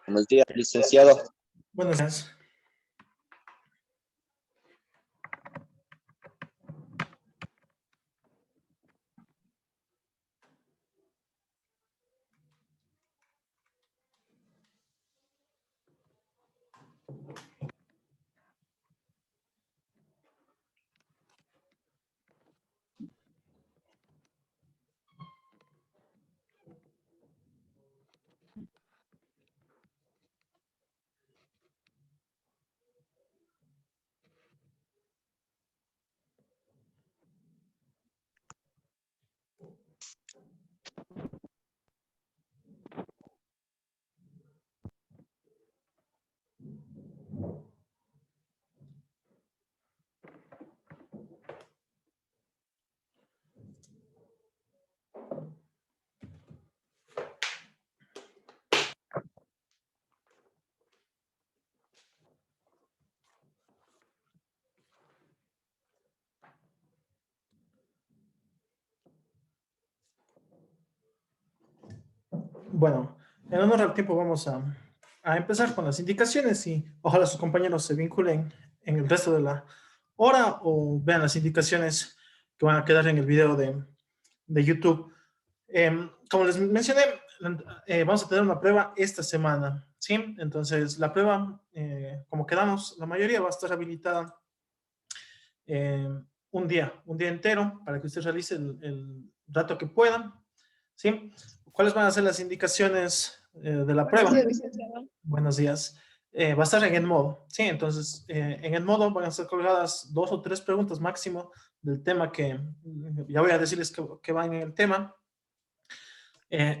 Buenos días, licenciado. Buenos días. Bueno, en honor al tiempo vamos a empezar con las indicaciones y ojalá sus compañeros se vinculen en el resto de la hora o vean las indicaciones que van a quedar en el video de YouTube. Como les mencioné, vamos a tener una prueba esta semana, ¿sí? Entonces, la prueba, como quedamos, la mayoría va a estar habilitada un día entero para que usted realice el rato que puedan, ¿sí? ¿Cuáles van a ser las indicaciones de la prueba? Buenos días, licenciado. Buenos días. Va a estar en Edmodo, ¿sí? Entonces, en Edmodo van a ser colgadas 2 o 3 preguntas máximo del tema que ya voy a decirles que van en el tema.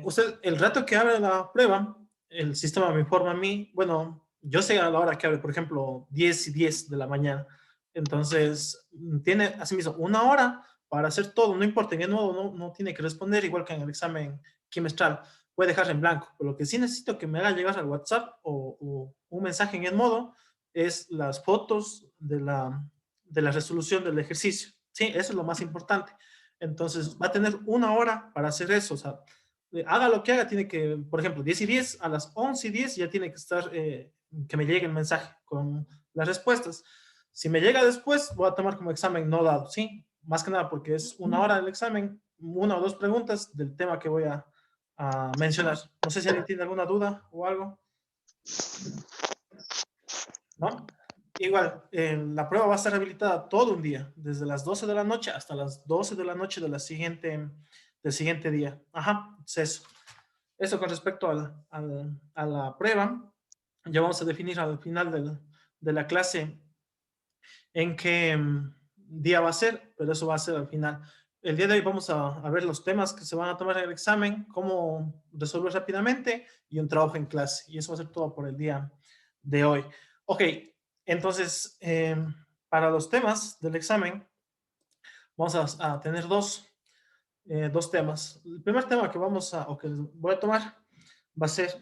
Usted, el rato que abre la prueba, el sistema me informa a mí, bueno, yo sé a la hora que abre, por ejemplo, 10 y 10 de la mañana. Entonces, tiene asimismo una hora para hacer todo, no importa, en el modo no tiene que responder, igual que en el examen quimestral, puede dejar en blanco. Pero lo que sí necesito que me haga llegar al WhatsApp o un mensaje en el modo es las fotos de la resolución del ejercicio. Sí, eso es lo más importante. Entonces, va a tener una hora para hacer eso, o sea, haga lo que haga, tiene que, por ejemplo, 10 y 10, a las 11 y 10 ya tiene que estar, que me llegue el mensaje con las respuestas. Si me llega después, voy a tomar como examen no dado, ¿sí? Más que nada porque es una hora del examen, una o dos preguntas del tema que voy a mencionar. No sé si alguien tiene alguna duda o algo. ¿No? Igual, la prueba va a estar habilitada todo un día, desde las 12 de la noche hasta las 12 de la noche del siguiente día. Ajá, es eso. Eso con respecto a la prueba. Ya vamos a definir al final de la clase en qué día va a ser, pero eso va a ser al final. El día de hoy vamos a ver los temas que se van a tomar en el examen, cómo resolver rápidamente y un trabajo en clase. Y eso va a ser todo por el día de hoy. Ok, entonces, para los temas del examen, vamos a tener dos temas. El primer tema que o que voy a tomar va a ser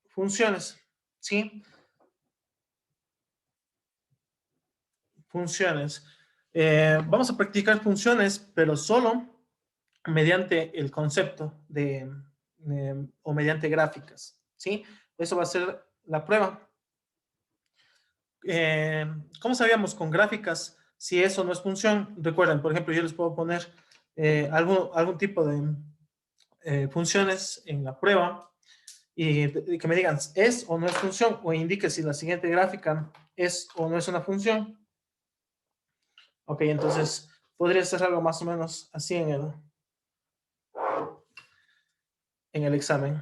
funciones, ¿sí? Funciones. Vamos a practicar funciones, pero solo mediante el concepto o mediante gráficas, ¿sí? Eso va a ser la prueba. ¿Cómo sabíamos con gráficas si eso no es función? Recuerden, por ejemplo, yo les puedo poner algún tipo de funciones en la prueba y que me digan es o no es función o indique si la siguiente gráfica es o no es una función. Ok, entonces podría ser algo más o menos así en el examen.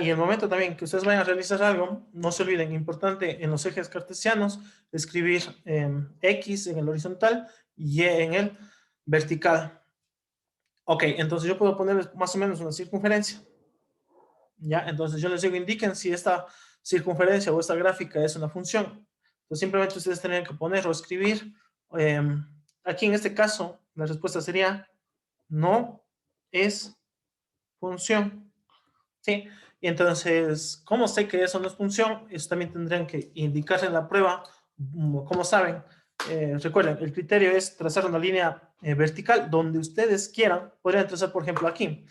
Y el momento también que ustedes vayan a realizar algo, no se olviden, importante en los ejes cartesianos, escribir X en el horizontal y Y en el vertical. Ok, entonces yo puedo ponerles más o menos una circunferencia. ¿Ya? Entonces yo les digo, indiquen si esta circunferencia o esta gráfica es una función. Entonces simplemente ustedes tendrían que poner o escribir. Aquí en este caso, la respuesta sería no es función. ¿Sí? Y entonces, ¿cómo sé que eso no es función? Eso también tendrían que indicarse en la prueba. Como saben, recuerden, el criterio es trazar una línea vertical donde ustedes quieran. Podrían trazar, por ejemplo, aquí.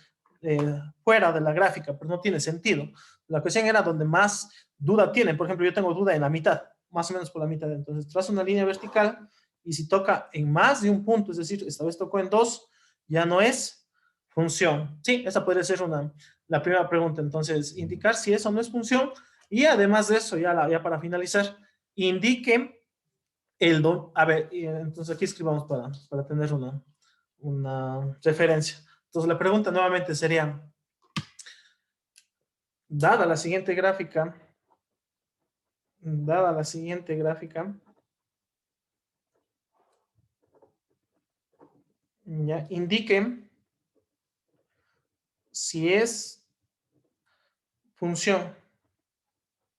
fuera de la gráfica, pero no tiene sentido. La cuestión era donde más duda tiene. Por ejemplo, yo tengo duda en la mitad, más o menos por la mitad. Entonces, trazo una línea vertical y si toca en más de un punto, es decir, esta vez tocó en dos, ya no es función. Sí, esa podría ser la primera pregunta. Entonces, indicar si eso no es función y además de eso, ya para finalizar, indique a ver, entonces aquí escribamos para tener una referencia. Entonces la pregunta nuevamente sería, dada la siguiente gráfica, dada la siguiente gráfica, ya indique si es función.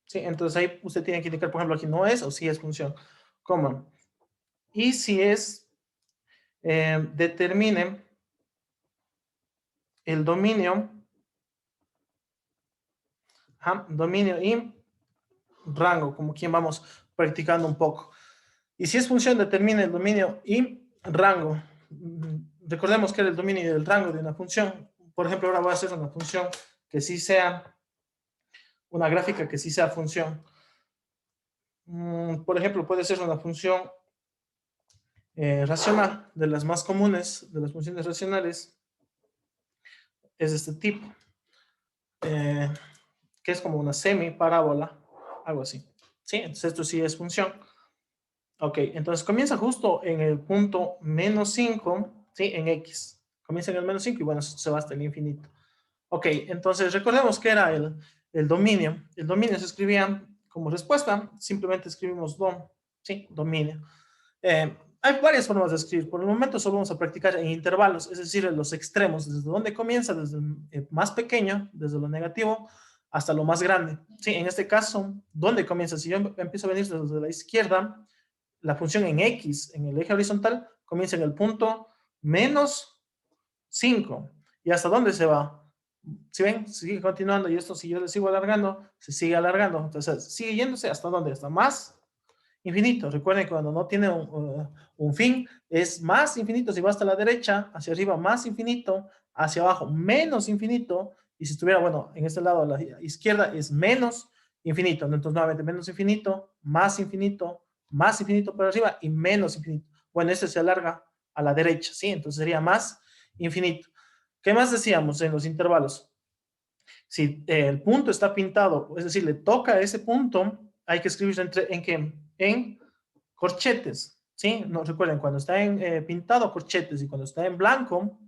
Sí, entonces ahí usted tiene que indicar, por ejemplo, aquí no es o si es función, coma. Y si es, determine el dominio, dominio y rango, como quien vamos practicando un poco. Y si es función, determine el dominio y rango. Recordemos que era el dominio y el rango de una función. Por ejemplo, ahora voy a hacer una función que sí sea, una gráfica que sí sea función. Por ejemplo, puede ser una función racional, de las más comunes, de las funciones racionales, es este tipo, eh, que es como una semi-parábola, algo así. ¿Sí? Entonces esto sí es función. Ok, entonces comienza justo en el punto menos 5, ¿sí? En X. Comienza en el menos 5 y bueno, se va hasta el infinito. Ok, entonces recordemos que era el dominio. El dominio se escribía como respuesta, simplemente escribimos dom, ¿sí? Dominio. Hay varias formas de escribir. Por el momento solo vamos a practicar en intervalos, es decir, en los extremos, desde donde comienza, desde el más pequeño, desde lo negativo, hasta lo más grande. Sí, en este caso, ¿dónde comienza? Si yo empiezo a venir desde la izquierda, la función en X, en el eje horizontal, comienza en el punto menos 5. ¿Y hasta dónde se va? Si ven, sigue continuando y esto si yo le sigo alargando, se sigue alargando. Entonces, sigue yéndose hasta dónde, hasta más infinito. Recuerden que cuando no tiene un fin, es más infinito. Si va hasta la derecha, hacia arriba, más infinito, hacia abajo, menos infinito. Y si estuviera, bueno, en este lado a la izquierda, es menos infinito. Entonces, nuevamente, menos infinito, más infinito para arriba y menos infinito. Bueno, este se alarga a la derecha, ¿sí? Entonces sería más infinito. ¿Qué más decíamos en los intervalos? Si el punto está pintado, es decir, le toca a ese punto, hay que escribir en qué? En corchetes, ¿sí? No, recuerden, cuando está pintado, corchetes, y cuando está en blanco,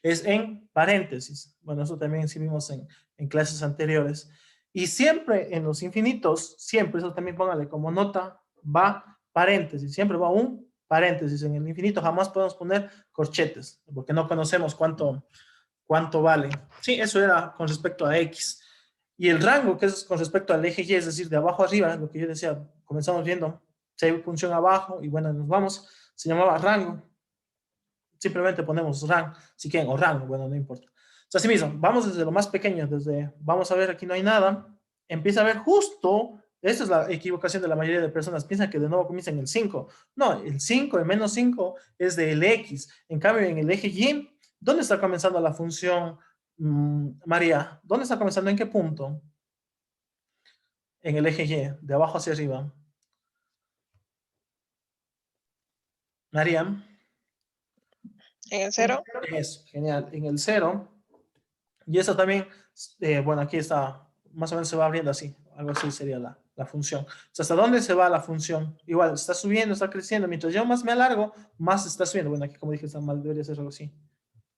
es en paréntesis. Bueno, eso también sí vimos en clases anteriores. Y siempre en los infinitos, siempre, eso también póngale como nota, va paréntesis, siempre va un paréntesis. En el infinito jamás podemos poner corchetes, porque no conocemos cuánto vale. Sí, eso era con respecto a X. Y el rango, que es con respecto al eje Y, es decir, de abajo arriba, lo que yo decía, comenzamos viendo, si hay función abajo y bueno, nos vamos, se llamaba rango. Simplemente ponemos rang, si quieren, o rango, bueno, no importa. Entonces, así mismo, vamos desde lo más pequeño, vamos a ver, aquí no hay nada, empieza a ver justo, esta es la equivocación de la mayoría de personas, piensan que de nuevo comienza en el 5. No, el 5, el menos 5 es del X. En cambio, en el eje Y, ¿dónde está comenzando la función María? ¿Dónde está comenzando? ¿En qué punto? En el eje Y, de abajo hacia arriba. María. ¿En el cero? Eso, genial. En el 0. Y eso también, bueno, aquí está, más o menos se va abriendo así, algo así sería la función. O sea, ¿hasta dónde se va la función? Igual, está subiendo, está creciendo. Mientras yo más me alargo, más está subiendo. Bueno, aquí como dije, está mal, debería ser algo así.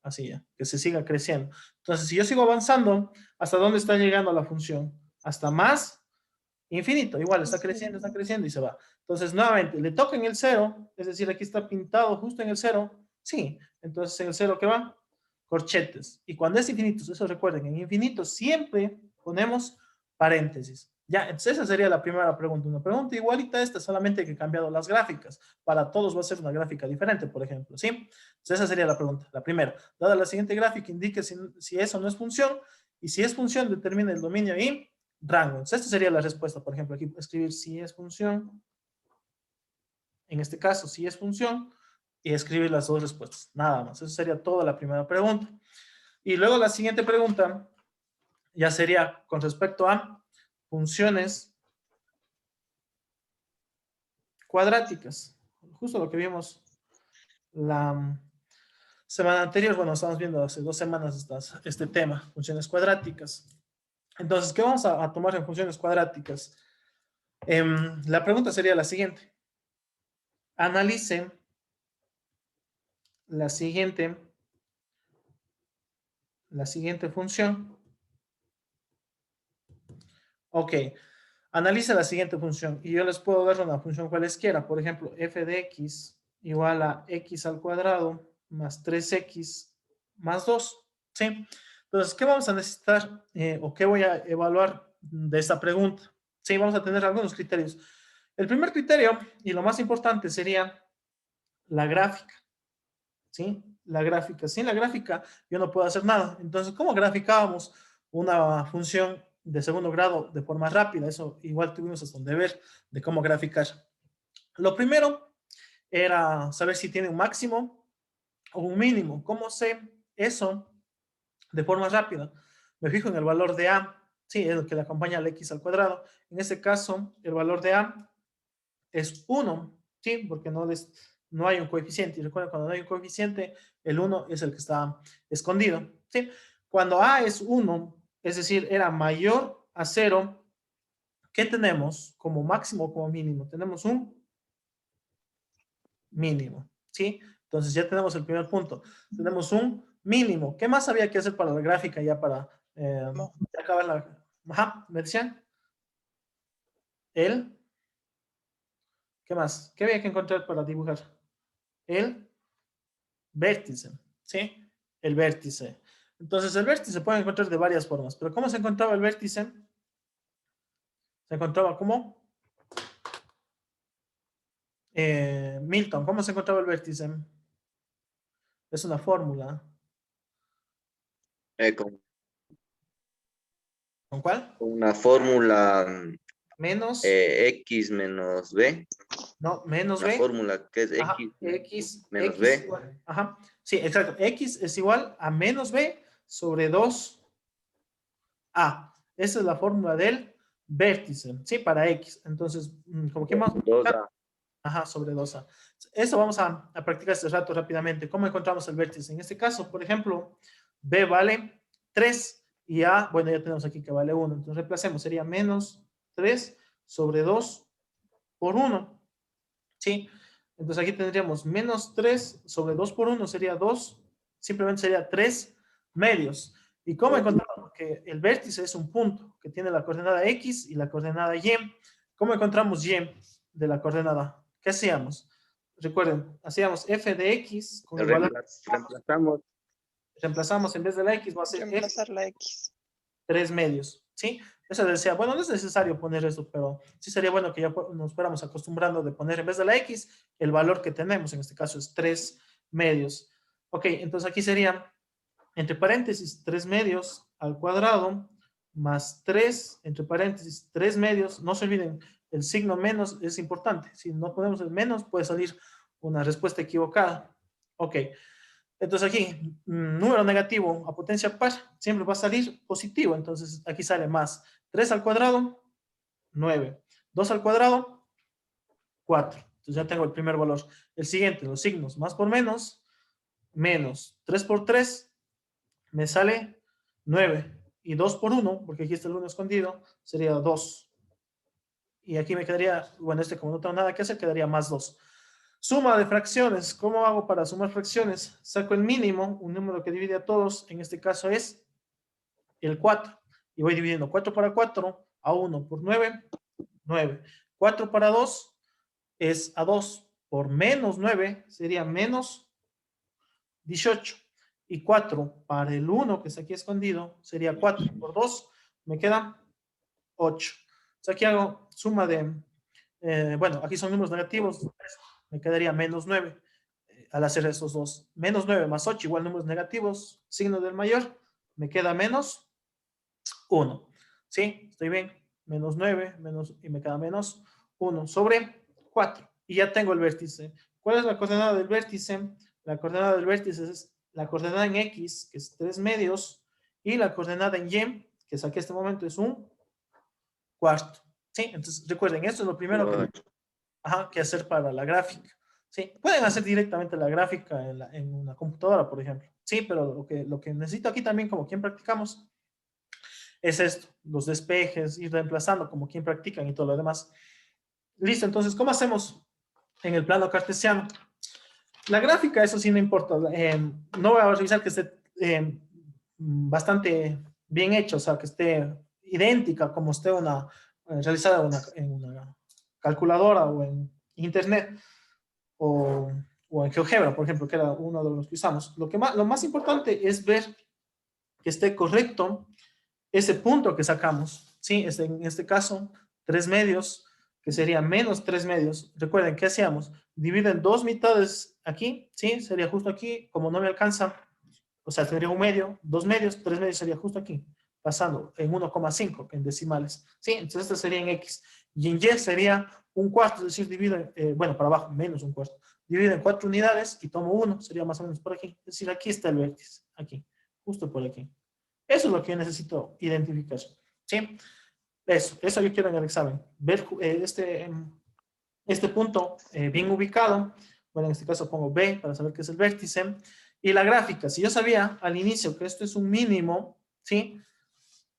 Así ya, que se siga creciendo. Entonces, si yo sigo avanzando, ¿hasta dónde está llegando la función? Hasta más infinito. Igual, está creciendo y se va. Entonces, nuevamente, le toca en el 0, es decir, aquí está pintado justo en el 0. Sí, entonces en el 0, ¿qué va? Corchetes. Y cuando es infinito, eso recuerden, en infinito siempre ponemos paréntesis. Ya, entonces esa sería la primera pregunta. Una pregunta igualita a esta, solamente que he cambiado las gráficas. Para todos va a ser una gráfica diferente, por ejemplo, ¿sí? Entonces esa sería la pregunta. La primera, dada la siguiente gráfica, indique si eso no es función, y si es función, determine el dominio y rango. Entonces esta sería la respuesta. Por ejemplo, aquí escribir si es función, en este caso si es función, y escribir las dos respuestas. Nada más. Eso sería toda la primera pregunta. Y luego la siguiente pregunta ya sería con respecto a funciones cuadráticas. Justo lo que vimos la semana anterior. Bueno, estamos viendo hace 2 semanas este tema, funciones cuadráticas. Entonces, ¿qué vamos a tomar en funciones cuadráticas? La pregunta sería la siguiente. Analice la siguiente función. Ok, analiza la siguiente función y yo les puedo dar una función cualesquiera. Por ejemplo, f de x igual a x al cuadrado más 3x más 2. ¿Sí? Entonces, ¿qué vamos a necesitar o qué voy a evaluar de esta pregunta? Sí, vamos a tener algunos criterios. El primer criterio y lo más importante sería la gráfica. ¿Sí? La gráfica. Sin la gráfica yo no puedo hacer nada. Entonces, ¿cómo graficábamos una función de segundo grado de forma rápida? Eso igual tuvimos hasta un deber de cómo graficar. Lo primero era saber si tiene un máximo o un mínimo. ¿Cómo sé eso de forma rápida? Me fijo en el valor de a. Sí, es lo que le acompaña al x al cuadrado. En este caso, el valor de a es 1, ¿sí? Porque no hay un coeficiente. Y recuerden, cuando no hay un coeficiente, el 1 es el que está escondido, ¿sí? Cuando a es 1, es decir, era mayor a 0, ¿qué tenemos como máximo o como mínimo? Tenemos un mínimo, ¿sí? Entonces ya tenemos el primer punto. Tenemos un mínimo. ¿Qué más había que hacer para la gráfica ya para No. acabar la... Ajá, ¿me decían? El... ¿Qué más? ¿Qué había que encontrar para dibujar? El vértice, ¿sí? El vértice. Entonces, el vértice se puede encontrar de varias formas, pero ¿cómo se encontraba el vértice? Se encontraba como Milton. ¿Cómo se encontraba el vértice? Es una fórmula. Con ¿Con cuál? una fórmula Menos, x menos b. no, menos Una b. fórmula que es Ajá, x menos x b. igual. Ajá, sí, exacto. X es igual a menos b sobre 2a. Esa es la fórmula del vértice, ¿sí? Para x. Entonces, como que más... 2a. Ajá, sobre 2a. Eso vamos a practicar este rato rápidamente. ¿Cómo encontramos el vértice? En este caso, por ejemplo, b vale 3 y a, bueno, ya tenemos aquí que vale 1. Entonces reemplacemos, sería menos 3 sobre 2 por 1. ¿Sí? Entonces aquí tendríamos menos 3 sobre 2 por 1 sería 2, simplemente sería 3 medios. ¿Y cómo encontramos? Que el vértice es un punto que tiene la coordenada x y la coordenada y. ¿Cómo encontramos y de la coordenada? ¿Qué hacíamos? Recuerden, hacíamos f de x con igual a... Reemplazamos. Reemplazamos en vez de la x, va a ser f Reemplazar la X. 3 medios, ¿sí? Eso decía, bueno, no es necesario poner esto, pero sí sería bueno que ya nos fuéramos acostumbrando de poner en vez de la x el valor que tenemos, en este caso es 3 medios. Ok, entonces aquí sería, entre paréntesis, 3 medios al cuadrado más 3, entre paréntesis, 3 medios. No se olviden, el signo menos es importante. Si no ponemos el menos, puede salir una respuesta equivocada. Ok, entonces aquí, número negativo a potencia par siempre va a salir positivo. Entonces aquí sale más 3 al cuadrado, 9. 2 al cuadrado, 4. Entonces ya tengo el primer valor. El siguiente, los signos, más por menos, menos 3 por 3, me sale 9. Y 2 por 1, porque aquí está el 1 escondido, sería 2. Y aquí me quedaría, bueno, como no tengo nada que hacer, quedaría más 2. Suma de fracciones. ¿Cómo hago para sumar fracciones? Saco el mínimo, un número que divide a todos, en este caso es el 4. Y voy dividiendo 4 para 4, a 1 por 9, 9. 4 para 2 es a 2 por menos 9, sería menos 18. Y 4 para el 1 que está aquí escondido, sería 4 por 2, me queda 8. Entonces aquí hago suma de, bueno, aquí son números negativos, me quedaría menos 9 al hacer esos dos. Menos 9 más 8 igual números negativos, signo del mayor, me queda menos 1. ¿Sí? ¿Estoy bien? Menos 9, menos, y me queda menos 1 sobre 4. Y ya tengo el vértice. ¿Cuál es la coordenada del vértice? La coordenada del vértice es la coordenada en X, que es 3 medios, y la coordenada en Y, que saqué este momento, es 1/4. ¿Sí? Entonces, recuerden, esto es lo primero que hacer para la gráfica. ¿Sí? Pueden hacer directamente la gráfica en una computadora, por ejemplo. Sí, pero lo que necesito aquí también, como quien practicamos, es esto, los despejes, ir reemplazando como quien practican y todo lo demás. Listo, entonces, ¿cómo hacemos en el plano cartesiano? La gráfica, eso sí no importa. No voy a revisar que esté bastante bien hecho, o sea, que esté idéntica como esté realizada en una calculadora o en internet o en GeoGebra, por ejemplo, que era uno de los que usamos. Lo más importante es ver que esté correcto ese punto que sacamos, ¿sí? En este caso, 3 medios, que sería menos 3 medios. Recuerden, ¿qué hacíamos? Dividen 2 mitades aquí, ¿sí? Sería justo aquí, como no me alcanza, o sea, tendría 1 medio, 2 medios, 3 medios sería justo aquí, pasando en 1,5 en decimales, ¿sí? Entonces esto sería en X. Y en Y sería 1/4, es decir, divido, bueno, para abajo, menos 1/4. Divido en 4 unidades y tomo 1, sería más o menos por aquí. Es decir, aquí está el vértice, aquí, justo por aquí. Eso es lo que yo necesito identificar, ¿sí? Eso yo quiero en el examen. Ver este punto bien ubicado. Bueno, en este caso pongo B para saber qué es el vértice. Y la gráfica, si yo sabía al inicio que esto es un mínimo, ¿sí?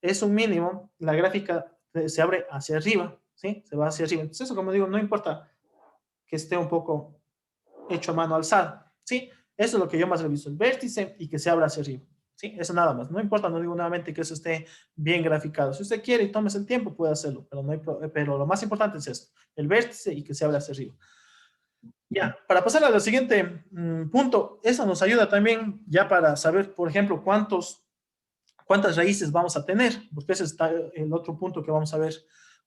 Es un mínimo, la gráfica se abre hacia arriba, ¿sí? Se va hacia arriba. Entonces eso, como digo, no importa que esté un poco hecho a mano alzada, ¿sí? Eso es lo que yo más reviso, el vértice y que se abra hacia arriba. ¿Sí? Eso nada más. No importa, no digo nuevamente que eso esté bien graficado. Si usted quiere y tomes el tiempo, puede hacerlo, pero lo más importante es esto, el vértice y que se abra hacia arriba. Ya, para pasar al siguiente punto, eso nos ayuda también ya para saber, por ejemplo, cuántas raíces vamos a tener, porque ese está el otro punto que vamos a ver.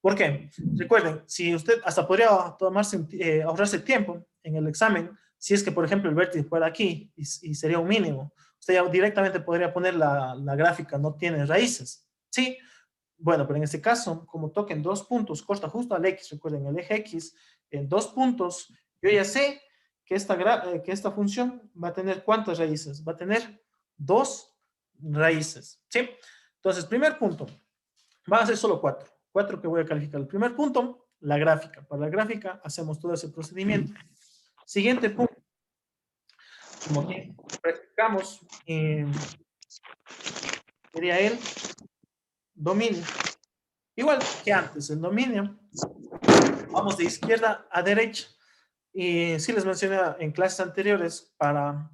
¿Por qué? Recuerden, si usted hasta podría ahorrarse tiempo en el examen, si es que, por ejemplo, el vértice fuera aquí y sería un mínimo, usted ya directamente podría poner la gráfica, no tiene raíces, ¿sí? Bueno, pero en este caso, como toquen 2 puntos, corta justo al X, recuerden, el eje X, en 2 puntos, yo ya sé que esta función va a tener ¿cuántas raíces? Va a tener 2 raíces, ¿sí? Entonces, primer punto, van a ser solo 4. 4 que voy a calificar. El primer punto, la gráfica. Para la gráfica hacemos todo ese procedimiento. Siguiente punto, como que practicamos, sería el dominio. Igual que antes, el dominio, vamos de izquierda a derecha. Y sí les mencioné en clases anteriores para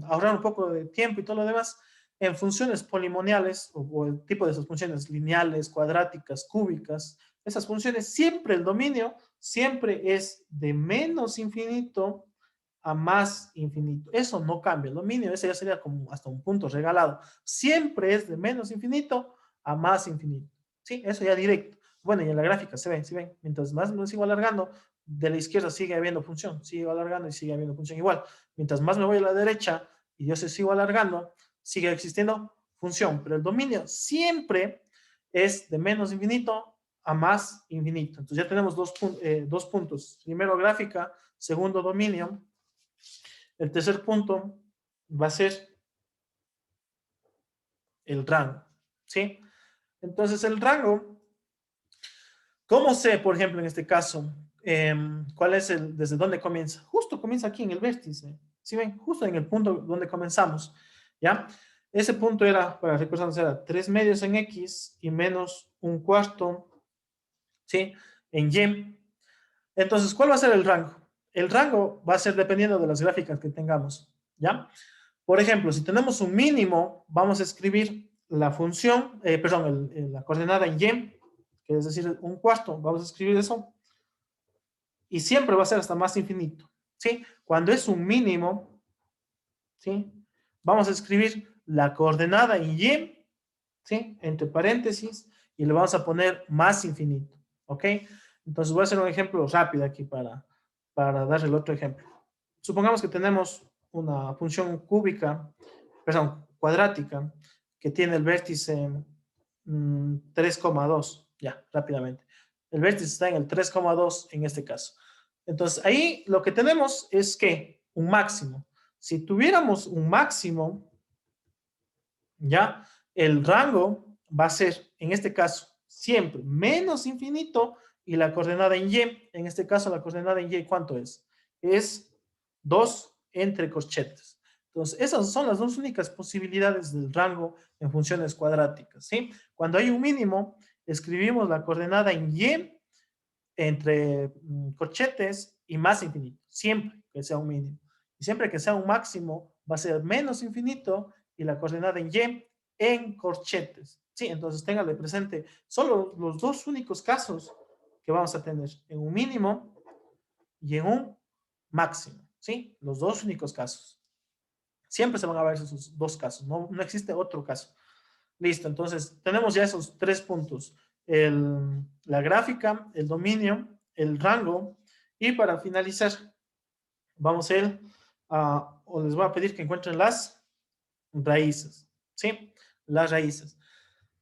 ahorrar un poco de tiempo y todo lo demás, en funciones polinomiales o el tipo de esas funciones lineales, cuadráticas, cúbicas, esas funciones, siempre el dominio siempre es de menos infinito a más infinito. Eso no cambia. El dominio, ese ya sería como hasta un punto regalado. Siempre es de menos infinito a más infinito. Sí, eso ya directo. Bueno, y en la gráfica se ven, ¿sí ven? Mientras más lo sigo alargando, de la izquierda sigue habiendo función, sigo alargando y sigue habiendo función igual. Mientras más me voy a la derecha y yo se sigo alargando, sigue existiendo función, pero el dominio siempre es de menos infinito a más infinito. Entonces ya tenemos dos puntos. Primero gráfica, segundo dominio. El tercer punto va a ser el rango, ¿sí? Entonces el rango, ¿cómo sé, por ejemplo, en este caso, cuál es desde dónde comienza? Justo comienza aquí en el vértice, ¿sí ven? Justo en el punto donde comenzamos, ¿ya? Ese punto era, para recordarnos, era 3 medios en X y menos 1/4, ¿sí? En Y. Entonces, ¿cuál va a ser el rango? El rango va a ser dependiendo de las gráficas que tengamos, ¿ya? Por ejemplo, si tenemos un mínimo, vamos a escribir la función, perdón, la coordenada en Y, que es decir, 1/4, vamos a escribir eso, y siempre va a ser hasta más infinito, ¿sí? Cuando es un mínimo, ¿sí? Vamos a escribir la coordenada en Y, ¿sí? Entre paréntesis, y le vamos a poner más infinito, ¿ok? Entonces voy a hacer un ejemplo rápido aquí para dar el otro ejemplo. Supongamos que tenemos una función cúbica, perdón, cuadrática, que tiene el vértice 3,2, ya, rápidamente. El vértice está en el 3,2 en este caso. Entonces, ahí lo que tenemos es que un máximo. Si tuviéramos un máximo, ya, el rango va a ser, en este caso, siempre menos infinito y la coordenada en y, en este caso la coordenada en y, ¿cuánto es? Es 2 entre corchetes. Entonces, esas son las dos únicas posibilidades del rango en funciones cuadráticas, ¿sí? Cuando hay un mínimo, escribimos la coordenada en y entre corchetes y más infinito, siempre que sea un mínimo. Y siempre que sea un máximo, va a ser menos infinito y la coordenada en y en corchetes. Sí, entonces téngale presente solo los dos únicos casos que vamos a tener, en un mínimo y en un máximo. ¿Sí? Los dos únicos casos. Siempre se van a ver esos dos casos, no existe otro caso. Listo, entonces tenemos ya esos 3 puntos. La gráfica, el dominio, el rango. Y para finalizar, vamos a ir o les voy a pedir que encuentren las raíces. ¿Sí? Las raíces.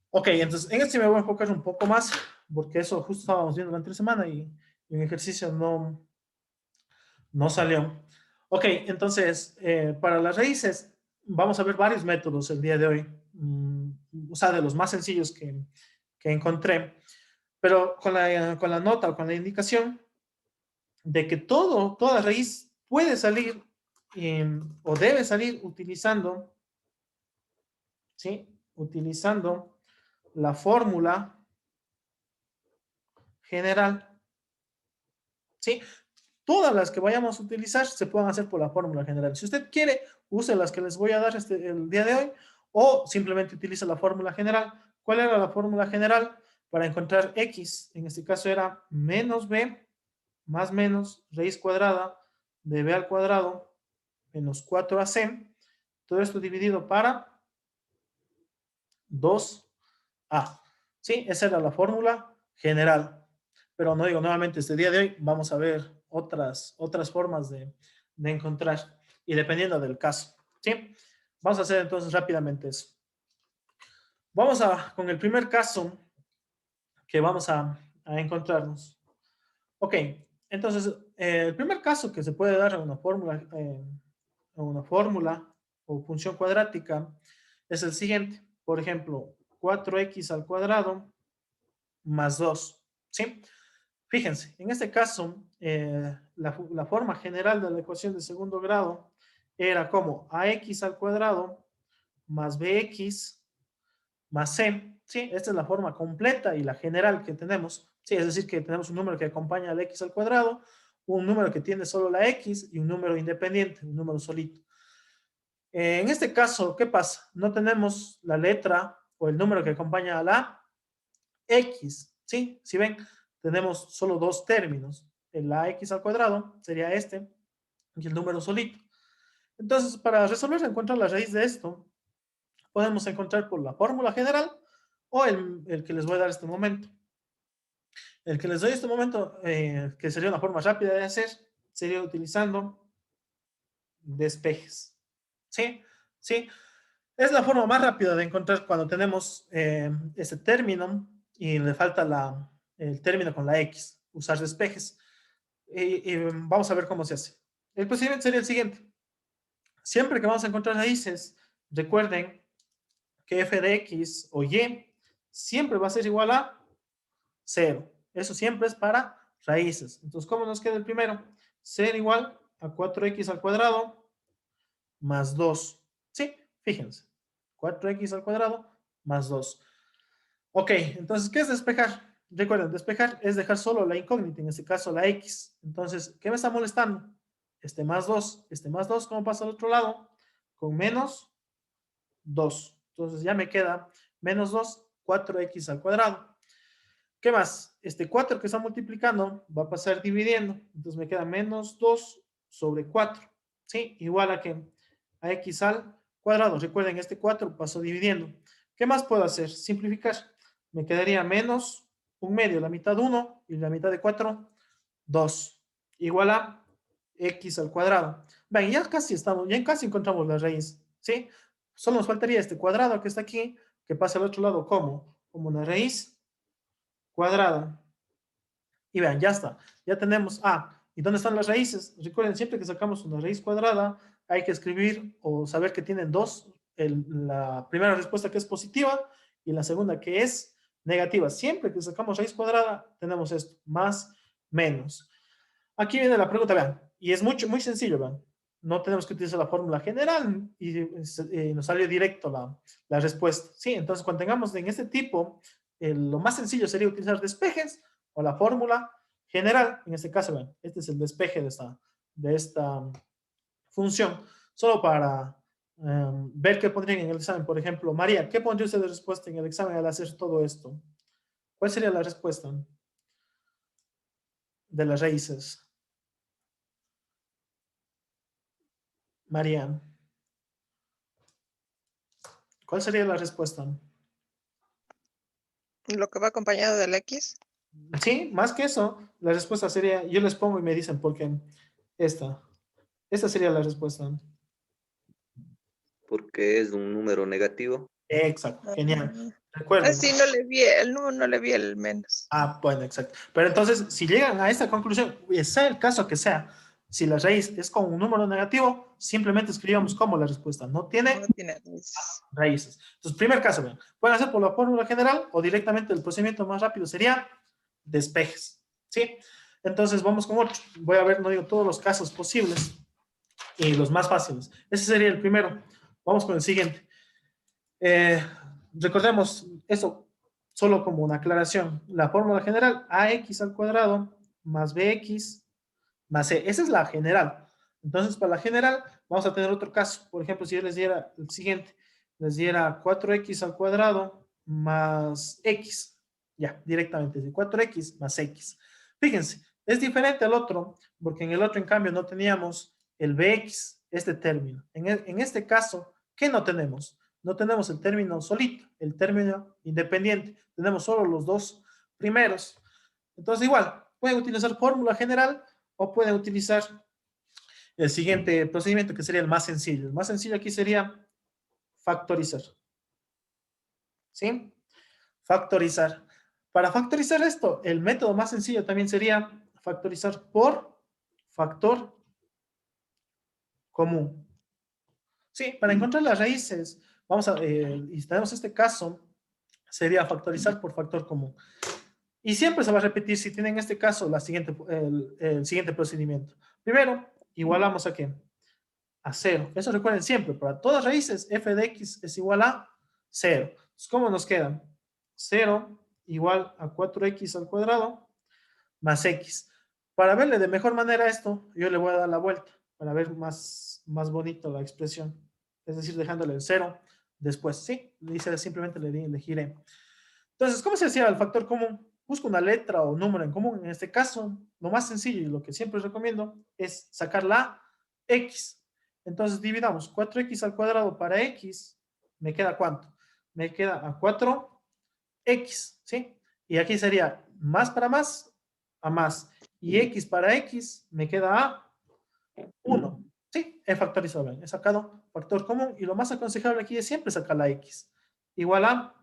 Ok, entonces en este me voy a enfocar un poco más, porque eso justo estábamos viendo la anterior semana y un ejercicio no salió. Ok, entonces para las raíces vamos a ver varios métodos el día de hoy. O sea, de los más sencillos que encontré, pero con la nota o con la indicación de que toda raíz puede salir o debe salir utilizando, ¿sí? Utilizando la fórmula general, ¿sí? Todas las que vayamos a utilizar se pueden hacer por la fórmula general. Si usted quiere, use las que les voy a dar el día de hoy o simplemente utilice la fórmula general. ¿Cuál era la fórmula general? Para encontrar x, en este caso era menos b más menos raíz cuadrada de b al cuadrado menos 4ac. Todo esto dividido para 2a. ¿Sí? Esa era la fórmula general. Pero no digo nuevamente, este día de hoy vamos a ver otras formas de encontrar y dependiendo del caso. ¿Sí? Vamos a hacer entonces rápidamente eso. Vamos con el primer caso que vamos a encontrarnos. Ok, entonces el primer caso que se puede dar a una fórmula o función cuadrática es el siguiente. Por ejemplo, 4x al cuadrado más 2. ¿Sí? Fíjense, en este caso, la forma general de la ecuación de segundo grado era como ax al cuadrado más bx más c. ¿Sí? Esta es la forma completa y la general que tenemos. Sí, es decir, que tenemos un número que acompaña al x al cuadrado, un número que tiene solo la x y un número independiente, un número solito. En este caso, ¿qué pasa? No tenemos la letra o el número que acompaña a la x. ¿Sí? Si ven, tenemos solo dos términos. El ax al cuadrado sería este y el número solito. Entonces, para resolver, encontrar la raíz de esto, podemos encontrar por la fórmula general o el que les voy a dar en este momento. El que les doy en este momento, que sería una forma rápida de hacer, sería utilizando despejes. ¿Sí? ¿Sí? Es la forma más rápida de encontrar cuando tenemos este término y le falta el término con la X, usar despejes. Y vamos a ver cómo se hace. El procedimiento sería el siguiente. Siempre que vamos a encontrar raíces, recuerden que f de x o y siempre va a ser igual a 0. Eso siempre es para raíces. Entonces, ¿cómo nos queda el primero? Ser igual a 4x al cuadrado más 2. ¿Sí? Fíjense. 4x al cuadrado más 2. Ok, entonces, ¿qué es despejar? Recuerden, despejar es dejar solo la incógnita, en este caso la x. Entonces, ¿qué me está molestando? Este más 2. Este más 2, ¿cómo pasa al otro lado? Con menos 2. Entonces, ya me queda menos 2, 4x al cuadrado. ¿Qué más? Este 4 que está multiplicando va a pasar dividiendo. Entonces, me queda menos 2 sobre 4. ¿Sí? Igual a que a x al cuadrado. Recuerden, este 4 pasó dividiendo. ¿Qué más puedo hacer? Simplificar. Me quedaría menos un medio, la mitad 1 y la mitad de 4, 2. Igual a x al cuadrado. Ven, ya casi encontramos la raíz. ¿Sí? Solo nos faltaría este cuadrado que está aquí, que pasa al otro lado como una raíz cuadrada. Y vean, ya está. Ya tenemos ¿y dónde están las raíces? Recuerden, siempre que sacamos una raíz cuadrada, hay que escribir o saber que tienen dos, la primera respuesta que es positiva y la segunda que es negativa. Siempre que sacamos raíz cuadrada, tenemos esto, más, menos. Aquí viene la pregunta, vean, y es muy sencillo, vean. No tenemos que utilizar la fórmula general y nos salió directo la respuesta. Sí, entonces cuando tengamos en este tipo, lo más sencillo sería utilizar despejes o la fórmula general. En este caso, vean, este es el despeje de esta función. Solo para ver qué pondrían en el examen. Por ejemplo, María, ¿qué pondría usted de respuesta en el examen al hacer todo esto? ¿Cuál sería la respuesta de las raíces? María, ¿cuál sería la respuesta? Lo que va acompañado del X. Sí, más que eso, la respuesta sería, yo les pongo y me dicen por qué. Esta sería la respuesta. Porque es un número negativo. Exacto, genial. Ah, Recuerden. sí, no le vi el número, no le vi el menos. Ah, bueno, exacto. Pero entonces, si llegan a esta conclusión, sea el caso que sea, si la raíz es con un número negativo, simplemente escribamos como la respuesta. No tiene No tiene raíces. raíces. Entonces, primer caso, vean, pueden hacer por la fórmula general o directamente el procedimiento más rápido sería despejes. ¿Sí? Entonces, vamos con otro. Voy a ver, no digo todos los casos posibles y los más fáciles. Ese sería el primero. Vamos con el siguiente. Recordemos eso solo como una aclaración. La fórmula general, ax al cuadrado más bx más c. Esa es la general. Entonces, para la general, vamos a tener otro caso. Por ejemplo, si yo les diera el siguiente, les diera 4x al cuadrado más x. Ya, directamente, 4x más x. Fíjense, es diferente al otro, porque en el otro, en cambio, no teníamos el bx, este término. En este caso, ¿qué no tenemos? No tenemos el término solito, el término independiente. Tenemos solo los dos primeros. Entonces, igual, pueden utilizar fórmula general o pueden utilizar el siguiente procedimiento que sería el más sencillo. El más sencillo aquí sería factorizar. ¿Sí? Factorizar. Para factorizar esto, el método más sencillo también sería factorizar por factor común. Sí, para encontrar las raíces, y tenemos este caso, sería factorizar por factor común. Y siempre se va a repetir, si tienen este caso, el siguiente procedimiento. Primero, igualamos a qué? A 0. Eso recuerden siempre, para todas raíces, f de x es igual a 0. Entonces, ¿cómo nos queda? 0 igual a 4x al cuadrado más x. Para verle de mejor manera esto, yo le voy a dar la vuelta para ver más bonito la expresión. Es decir, dejándole el 0 después. Sí, simplemente le giré. Entonces, ¿cómo se hacía el factor común? Busco una letra o número en común. En este caso, lo más sencillo y lo que siempre recomiendo es sacar la x. Entonces, dividamos 4x al cuadrado para x. ¿Me queda cuánto? Me queda a 4x, ¿sí? Y aquí sería más para más a más. Y x para x me queda a 1. Sí, he factorizado bien. He sacado factor común y lo más aconsejable aquí es siempre sacar la x. Igual a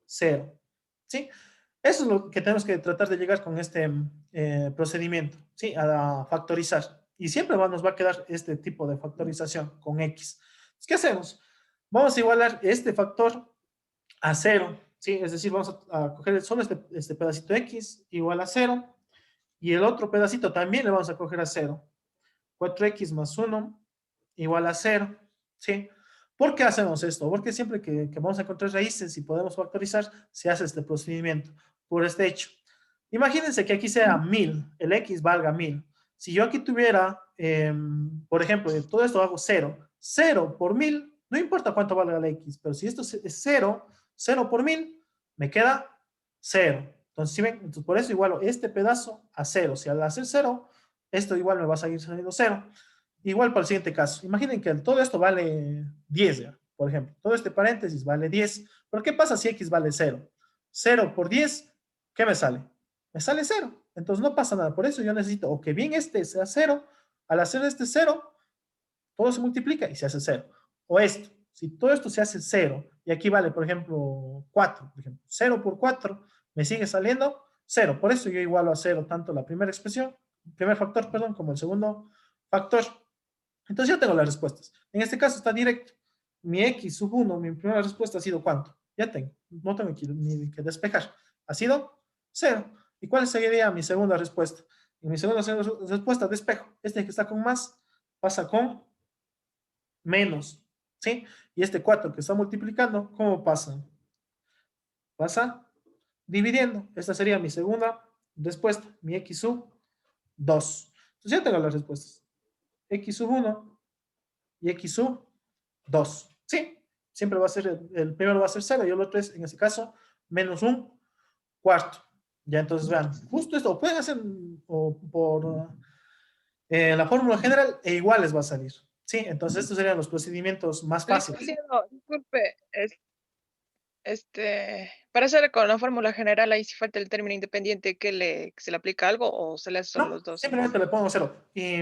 0. ¿Sí? Eso es lo que tenemos que tratar de llegar con este procedimiento, ¿sí? A factorizar. Y siempre nos va a quedar este tipo de factorización con x. ¿Qué hacemos? Vamos a igualar este factor a 0, ¿sí? Es decir, vamos a coger solo este pedacito x igual a 0 y el otro pedacito también le vamos a coger a 0. 4x más 1 igual a 0, ¿sí? ¿Por qué hacemos esto? Porque siempre que vamos a encontrar raíces y podemos factorizar, se hace este procedimiento por este hecho. Imagínense que aquí sea 1000, el x valga 1000. Si yo aquí tuviera, por ejemplo, de todo esto hago 0, 0 por 1000, no importa cuánto valga la x, pero si esto es 0, 0 por 1000, me queda 0. Entonces, ¿sí ven? Entonces, por eso igualo este pedazo a 0. Si al hacer 0, esto igual me va a seguir saliendo 0. Igual para el siguiente caso. Imaginen que todo esto vale 10, ¿ya? Por ejemplo. Todo este paréntesis vale 10. Pero ¿qué pasa si x vale 0? 0 por 10, ¿qué me sale? Me sale 0. Entonces no pasa nada. Por eso yo necesito o que bien este sea 0. Al hacer este 0, todo se multiplica y se hace 0. O esto. Si todo esto se hace 0 y aquí vale, por ejemplo, 4. Por ejemplo, 0 por 4 me sigue saliendo 0. Por eso yo igualo a 0 tanto la primera expresión, el primer factor, perdón, como el segundo factor. Entonces ya tengo las respuestas. En este caso está directo. Mi x sub 1, mi primera respuesta ha sido ¿cuánto? Ya tengo. No tengo ni que despejar. Ha sido 0. ¿Y cuál sería mi segunda respuesta? En mi segunda respuesta despejo. Este que está con más pasa con menos. ¿Sí? Y este 4 que está multiplicando, ¿cómo pasa? Pasa dividiendo. Esta sería mi segunda respuesta. Mi x sub 2. Entonces ya tengo las respuestas. X sub 1 y x sub 2. Sí, siempre va a ser, el primero va a ser 0 y el otro es, en este caso, menos un cuarto. Ya entonces vean, justo esto, o pueden hacer por la fórmula general e igual les va a salir. Sí, entonces estos serían los procedimientos más fáciles. Licenciado, disculpe, para hacer con la fórmula general, ahí si falta el término independiente, ¿se le aplica algo o se le hace solo No, los dos? simplemente le pongo 0. Y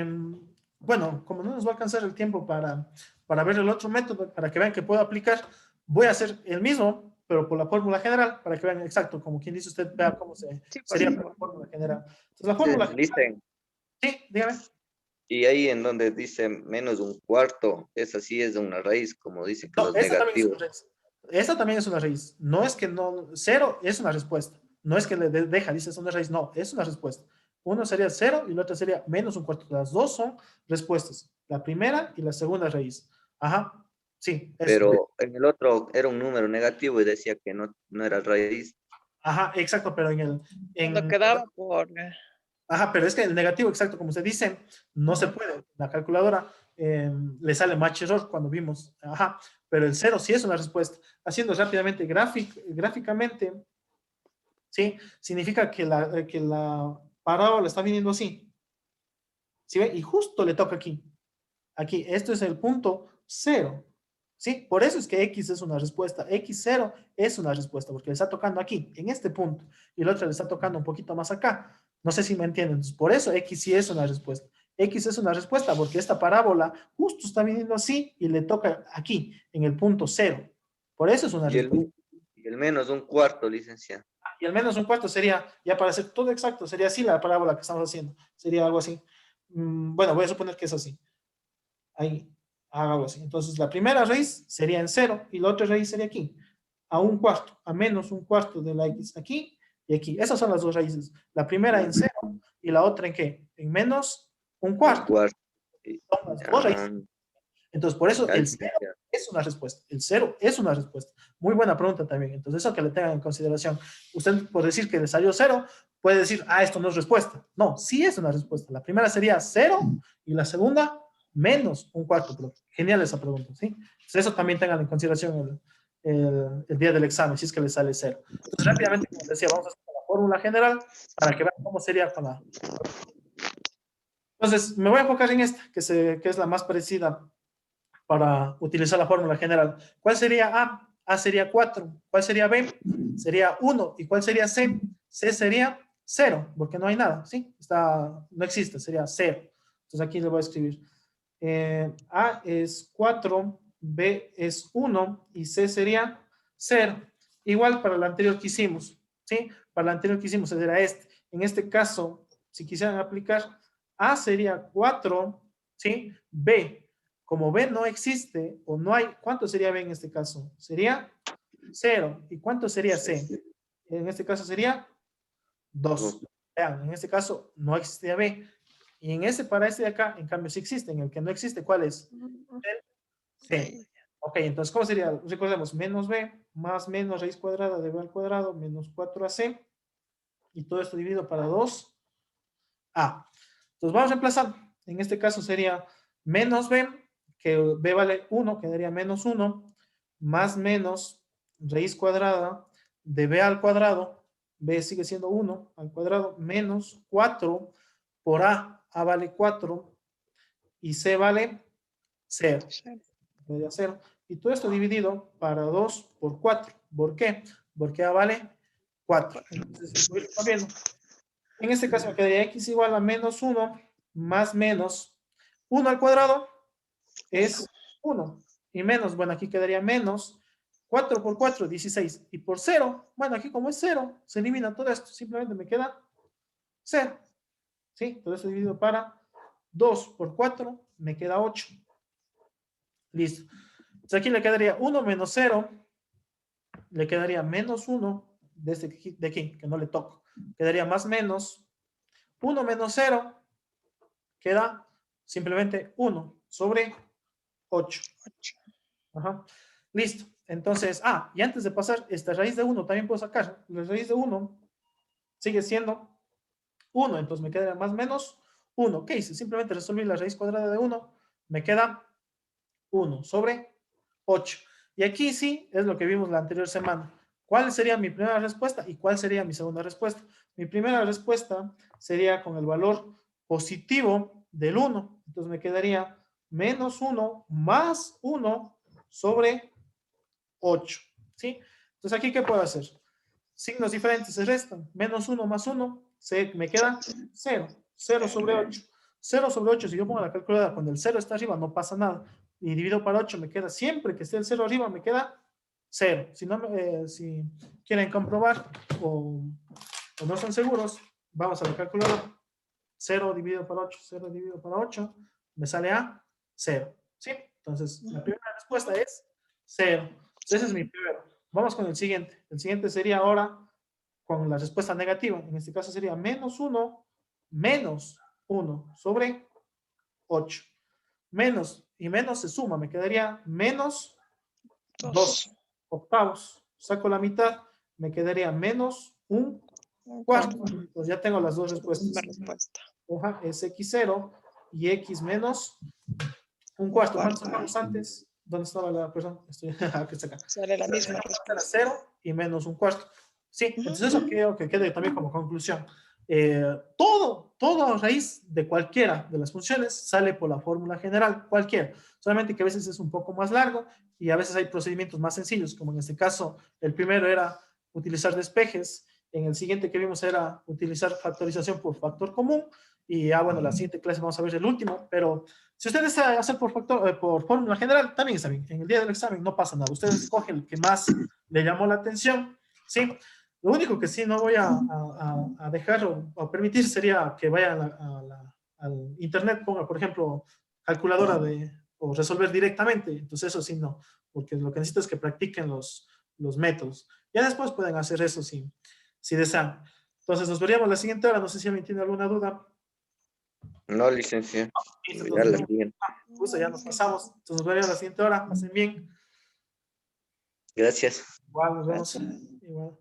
bueno, como no nos va a alcanzar el tiempo para ver el otro método, para que vean que puedo aplicar, voy a hacer el mismo, pero por la fórmula general, para que vean exacto, como quien dice usted, vea cómo Sí, por sería por favor. la fórmula general. Entonces, la fórmula general, Dicen, sí, dígame. y ahí en donde dice menos un cuarto, esa sí es de una raíz, como dice que No, los esta también es una negativos. raíz. Esta también es una raíz. No es que no, 0 es una respuesta. No es que le deja, dice es una raíz. No, es una respuesta. Uno sería 0 y la otra sería menos un cuarto. Las dos son respuestas. La primera y la segunda raíz. Ajá. Sí, eso. Pero en el otro era un número negativo y decía que no era raíz. Ajá, exacto, pero Cuando quedaba por... ajá, pero es que el negativo, exacto, como se dice, no se puede. La calculadora le sale match error cuando vimos. Ajá, pero el 0 sí es una respuesta. Haciendo rápidamente gráficamente, ¿sí? Significa que la parábola está viniendo así. ¿Sí ve? Y justo le toca aquí. Aquí, esto es el punto 0. ¿Sí? Por eso es que X es una respuesta. X0 es una respuesta, porque le está tocando aquí, en este punto, y el otro le está tocando un poquito más acá. No sé si me entienden. Entonces, por eso X sí es una respuesta. X es una respuesta porque esta parábola justo está viniendo así y le toca aquí, en el punto 0. Por eso es una Y respuesta. el menos un cuarto, licenciado. Y al menos un cuarto sería, ya para hacer todo exacto, sería así la parábola que estamos haciendo. Sería algo así. Bueno, voy a suponer que es así. Ahí, haga algo así. Entonces, la primera raíz sería en 0 y la otra raíz sería aquí, a un cuarto, a menos un cuarto de la x aquí y aquí. Esas son las dos raíces. La primera en 0 y la otra en qué? En menos un Un cuarto. cuarto. Y- Son las dos ah, raíces. Entonces, por eso ya, el 0 licenciado. es una respuesta. El 0 es una respuesta. Muy buena pregunta también. Entonces, eso que le tengan en consideración. Usted, por decir que le salió 0, puede decir, ah, esto no es respuesta. No, sí es una respuesta. La primera sería 0 y la segunda menos un cuarto. Pero genial esa pregunta, ¿sí? Entonces, eso también tengan en consideración el día del examen, si es que le sale 0. Entonces, rápidamente, como decía, vamos a hacer la fórmula general para que vean cómo sería con la... Entonces, me voy a enfocar en esta, que es la más parecida para utilizar la fórmula general. ¿Cuál sería A? A sería 4. ¿Cuál sería B? Sería 1. ¿Y cuál sería C? C sería 0, porque no hay nada, ¿sí? No existe, sería 0. Entonces aquí le voy a escribir. A es 4, B es 1 y C sería 0. Igual para el anterior que hicimos, ¿sí? Para el anterior que hicimos sería este. En este caso, si quisieran aplicar, A sería 4, ¿sí? B, como B no existe o no hay, ¿cuánto sería B en este caso? Sería 0. ¿Y cuánto sería C? En este caso sería 2. Vean, en este caso no existía B. Y en para este de acá, en cambio, sí existe. En el que no existe, ¿cuál es? El C. Sí. Ok, entonces, ¿cómo sería? Recordemos, menos B más menos raíz cuadrada de B al cuadrado menos 4AC. Y todo esto dividido para 2A. Entonces, vamos reemplazando. En este caso sería menos B, que B vale 1, quedaría menos 1, más menos raíz cuadrada de B al cuadrado, B sigue siendo 1 al cuadrado, menos 4 por A. A vale 4 y C vale 0. Media 0. Y todo esto dividido para 2 por 4. ¿Por qué? Porque A vale 4. Entonces, voy viendo. En este caso me quedaría x igual a menos 1 más menos 1 al cuadrado es 1. Y menos, bueno, aquí quedaría menos 4 por 4, 16. Y por 0, bueno, aquí como es 0, se elimina todo esto. Simplemente me queda 0. ¿Sí? Todo esto dividido para 2 por 4, me queda 8. Listo. Entonces aquí le quedaría 1 menos 0, le quedaría menos 1 de aquí, que no le toco. Quedaría más menos 1 menos 0, queda simplemente 1 sobre 8. 8. Ajá. Listo. Entonces, y antes de pasar, esta raíz de 1 también puedo sacar. La raíz de 1 sigue siendo 1, entonces me queda más menos 1. ¿Qué hice? Simplemente resolví la raíz cuadrada de 1, me queda 1 sobre 8. Y aquí sí es lo que vimos la anterior semana. ¿Cuál sería mi primera respuesta y cuál sería mi segunda respuesta? Mi primera respuesta sería con el valor positivo del 1. Entonces me quedaría menos 1 más 1 sobre 8. ¿Sí? Entonces aquí, ¿qué puedo hacer? Signos diferentes se restan. Menos 1 más 1, me queda 0. 0 sobre 8. 0 sobre 8, si yo pongo la calculadora, cuando el 0 está arriba no pasa nada. Y divido para 8, me queda, siempre que esté el 0 arriba, me queda 0. Si, no, si quieren comprobar o no son seguros, vamos a la calculadora. 0 dividido por 8, 0 dividido por 8, me sale a 0. ¿Sí? Entonces, la primera respuesta es 0. Ese es mi primero. Vamos con el siguiente. El siguiente sería ahora con la respuesta negativa. En este caso sería menos 1 sobre 8. Menos y menos se suma. Me quedaría menos 2 octavos. Saco la mitad. Me quedaría menos un cuarto. Entonces ya tengo las dos respuestas. Respuesta. Es x0 y x menos un cuarto. ¿Cuántos sacamos antes? ¿Dónde estaba la persona? Aquí está acá. Sale la misma respuesta. 0 y menos un cuarto. Sí, entonces eso creo que quede también como conclusión. Todo raíz de cualquiera de las funciones sale por la fórmula general, cualquiera. Solamente que a veces es un poco más largo y a veces hay procedimientos más sencillos, como en este caso, el primero era utilizar despejes, en el siguiente que vimos era utilizar factorización por factor común, y bueno, la siguiente clase vamos a ver el último, pero si ustedes desea hacer por fórmula general, también está bien. En el día del examen no pasa nada. Ustedes escogen el que más le llamó la atención, ¿sí? Lo único que sí no voy a dejar o permitir sería que vayan al internet, ponga, por ejemplo, calculadora o resolver directamente. Entonces eso sí no, porque lo que necesito es que practiquen los métodos. Ya después pueden hacer eso si desean. Entonces nos veríamos la siguiente hora. No sé si alguien tiene alguna duda. No, licenciado. Listo, Ya la entonces, tienen. ya nos pasamos. Entonces nos veremos la siguiente hora. Pasen bien. Gracias. Igual, nos vemos. Gracias. Igual.